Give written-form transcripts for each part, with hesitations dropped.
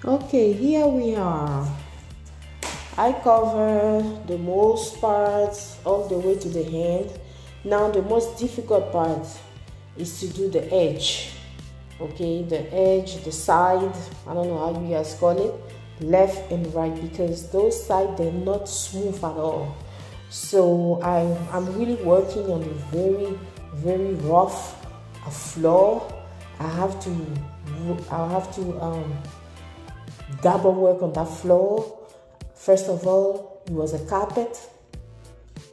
Okay, here we are. I cover the most parts all the way to the hand. Now the most difficult part is to do the edge. Okay, the edge, the side, I don't know how you guys call it, left and right, because those sides, they're not smooth at all. So I'm really working on a very rough floor. I have to double work on that floor. First of all, it was a carpet,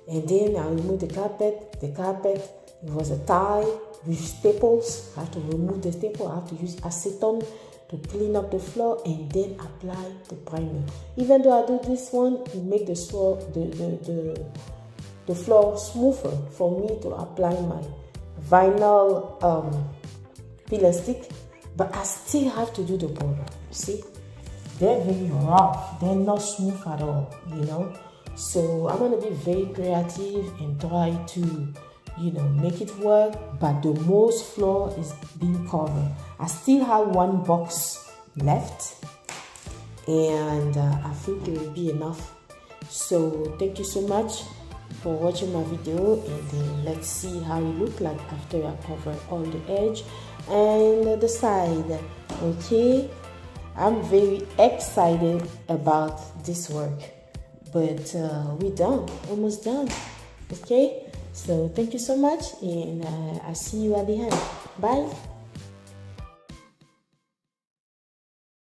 and then I removed the carpet. It was a tile with staples. I have to remove the staple. I have to use acetone to clean up the floor and then apply the primer. Even though I do this one, it makes the floor smoother for me to apply my vinyl peel and stick, but I still have to do the border. See, they're very rough, they're not smooth at all, you know. So I'm gonna be very creative and try to, you know, make it work, but the most floor is being covered. I still have one box left, and I think it will be enough. So thank you so much for watching my video, and then let's see how it look like after I cover all the edge and the side. Okay, I'm very excited about this work, but we're done, almost done. Okay, so thank you so much, and I'll see you at the end. Bye.